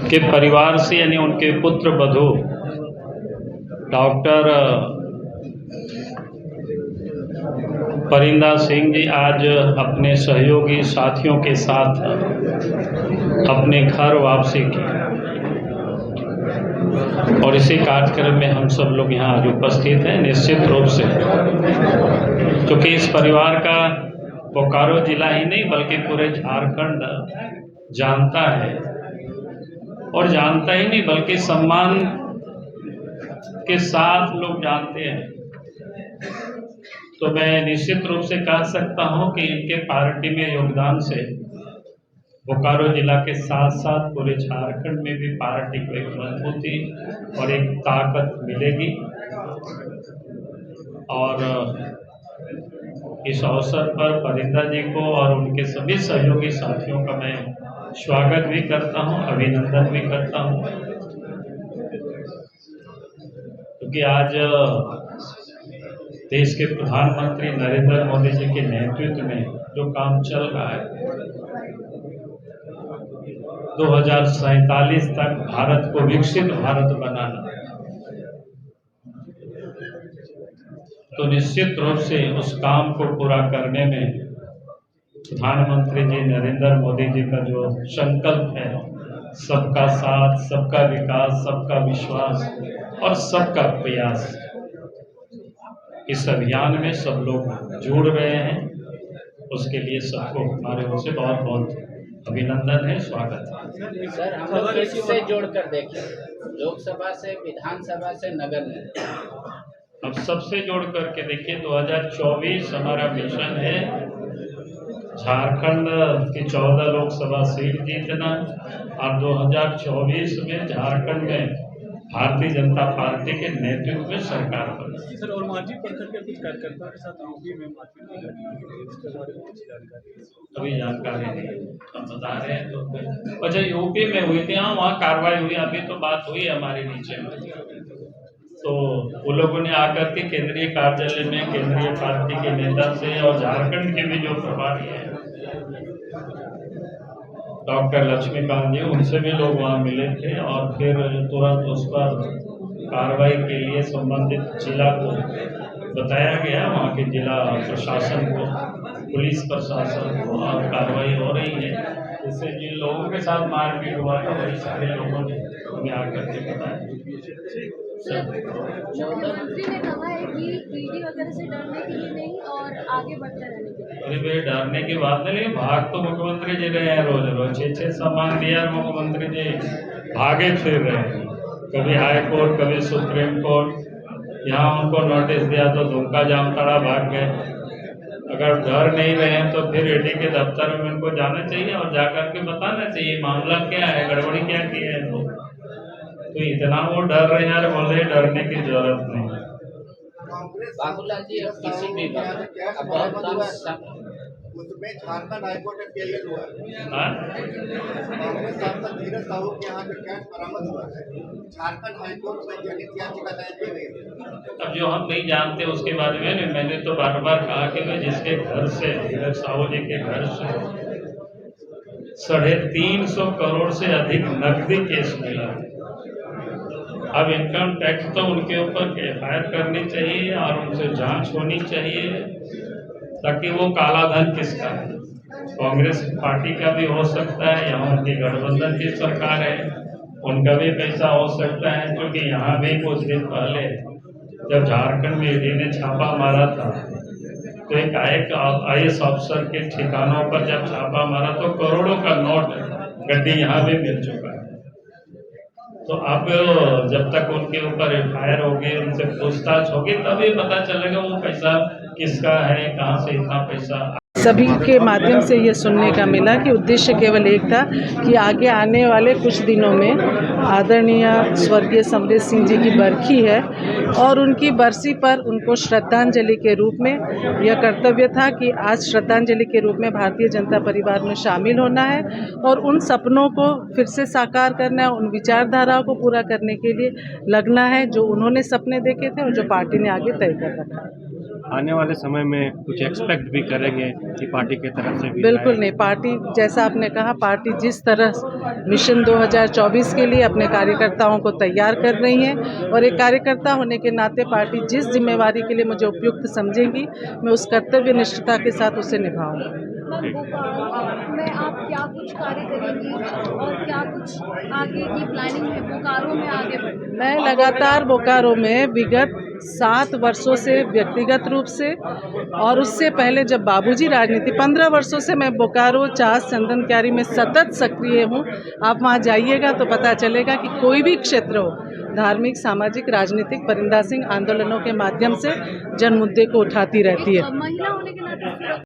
के परिवार से यानी उनके पुत्र वधू डॉक्टर परिंदा सिंह जी आज अपने सहयोगी साथियों के साथ अपने घर वापसी की और इसी कार्यक्रम में हम सब लोग यहाँ आज उपस्थित हैं। निश्चित रूप से क्योंकि इस परिवार का बोकारो जिला ही नहीं बल्कि पूरे झारखंड जानता है, और जानता ही नहीं बल्कि सम्मान के साथ लोग जानते हैं। तो मैं निश्चित रूप से कह सकता हूं कि इनके पार्टी में योगदान से बोकारो जिला के साथ साथ पूरे झारखंड में भी पार्टी को एक मजबूती और एक ताकत मिलेगी। और इस अवसर पर परिंदा जी को और उनके सभी सहयोगी साथियों का मैं स्वागत भी करता हूं, अभिनंदन भी करता हूं, क्योंकि आज देश के प्रधानमंत्री नरेंद्र मोदी जी के नेतृत्व में जो काम चल रहा है, 2047 तक भारत को विकसित भारत बनाना, तो निश्चित रूप से उस काम को पूरा करने में प्रधानमंत्री जी नरेंद्र मोदी जी का जो संकल्प है, सबका साथ, सबका विकास, सबका विश्वास और सबका प्रयास, इस अभियान में सब लोग जुड़ रहे हैं। उसके लिए सबको हमारे ओर से बहुत बहुत अभिनंदन है, स्वागत है। सर, हम लोग किससे जोड़कर देखें, लोकसभा से, विधानसभा से, नगर निगम, अब सबसे जोड़ करके देखिए। 2024 हमारा मिशन है झारखंड की 14 लोकसभा सीट जीतना, और 2024 में झारखंड में भारतीय जनता पार्टी के नेतृत्व में सरकार बनी। सर, और मांझी प्रखंड के कुछ कार्यकर्ताओं के साथ यूपी में इसके बारे में कुछ जानकारी? अभी जानकारी नहीं, हम बता रहे हैं। तो अच्छा, यूपी में हुई थी, हाँ, वहाँ कार्रवाई हुई। अभी तो बात हुई हमारे नीचे में, तो वो लोगों ने आकर के केंद्रीय कार्यालय में केंद्रीय पार्टी के नेता से और झारखंड के भी जो प्रभारी हैं डॉक्टर लक्ष्मीकांत जी, उनसे भी लोग वहाँ मिले थे, और फिर तुरंत उस पर कार्रवाई के लिए संबंधित जिला को बताया गया, वहाँ के जिला प्रशासन को, पुलिस प्रशासन को, और कार्रवाई हो रही है। इससे जिन लोगों के साथ मारपीट हुआ था वही सारे लोगों ने हमें आकर के बताया। मुख्यमंत्री ने कहा है कि ईडी वगैरह से डरने के लिए नहीं और आगे बढ़ते रहने के लिए। अरे भाई, डरने की बात नहीं, भाग तो मुख्यमंत्री जी रहे हैं रोज रोज। 6 सम्मान दिया मुख्यमंत्री जी, भागे फिर रहे हैं, कभी हाई कोर्ट, कभी सुप्रीम कोर्ट। यहाँ उनको नोटिस दिया तो दुमका जामताड़ा भाग गए। अगर डर नहीं रहे तो फिर ईडी के दफ्तर में उनको जाना चाहिए और जाकर के बताना चाहिए मामला क्या है, गड़बड़ी क्या की है। तो इतना वो डर रहे हैं, बोले डरने की जरूरत नहीं। बाबूलाल जी, किसी भी उसमें झारखंड हाईकोर्ट का केस हुआ है। कांग्रेस सांसद धीरज साहू के यहाँ जो कैश बरामद हुआ है, झारखंड हाईकोर्ट में जनहित याचिका दायर की गई। अब जो हम नहीं जानते उसके बारे में मैंने तो बार बार कहा कि मैं जिसके घर से, धीरज साहू जी के घर से 350 करोड़ से अधिक नकदी केस मिला है। अब इनकम टैक्स तो उनके ऊपर एफआईआर करनी चाहिए और उनसे जांच होनी चाहिए, ताकि वो काला धन किसका है, कांग्रेस पार्टी का भी हो सकता है, या उनकी गठबंधन की सरकार है, उनका भी पैसा हो सकता है। क्योंकि यहाँ भी कुछ दिन पहले जब झारखंड में ईडी ने छापा मारा था, तो एक IAS अफसर के ठिकानों पर जब छापा मारा तो करोड़ों का नोट गड्डी यहाँ भी मिल चुका है। तो अब जब तक उनके ऊपर एफआईआर होगी, उनसे पूछताछ होगी, तभी पता चलेगा वो पैसा किसका है, कहाँ से इतना पैसा। सभी के माध्यम से ये सुनने का मिला कि उद्देश्य केवल एक था कि आगे आने वाले कुछ दिनों में आदरणीय स्वर्गीय समरेश सिंह जी की बरखी है, और उनकी बरसी पर उनको श्रद्धांजलि के रूप में यह कर्तव्य था कि आज श्रद्धांजलि के रूप में भारतीय जनता परिवार में शामिल होना है और उन सपनों को फिर से साकार करना है, उन विचारधाराओं को पूरा करने के लिए लगना है जो उन्होंने सपने देखे थे और जो पार्टी ने आगे तय कर रखा है। आने वाले समय में कुछ एक्सपेक्ट भी करेंगे कि पार्टी की तरफ से भी बिल्कुल नहीं। पार्टी, जैसा आपने कहा, पार्टी जिस तरह मिशन 2024 के लिए अपने कार्यकर्ताओं को तैयार कर रही है, और एक कार्यकर्ता होने के नाते पार्टी जिस जिम्मेवारी के लिए मुझे उपयुक्त समझेगी, मैं उस कर्तव्य निष्ठता के साथ उसे निभाऊंगी। मैम, बोकारो में आप क्या कुछ कार्य करेंगी और क्या कुछ आगे की प्लानिंग है बोकारो में आगे बढ़ने? मैं लगातार बोकारो में विगत 7 वर्षों से व्यक्तिगत रूप से, और उससे पहले जब बाबूजी राजनीति 15 वर्षों से मैं बोकारो चास चंदन क्यारी में सतत सक्रिय हूँ। आप वहाँ जाइएगा तो पता चलेगा कि कोई भी क्षेत्र हो, धार्मिक, सामाजिक, राजनीतिक, परिंदा सिंह आंदोलनों के माध्यम से जन मुद्दे को उठाती रहती है। महिला होने के नाते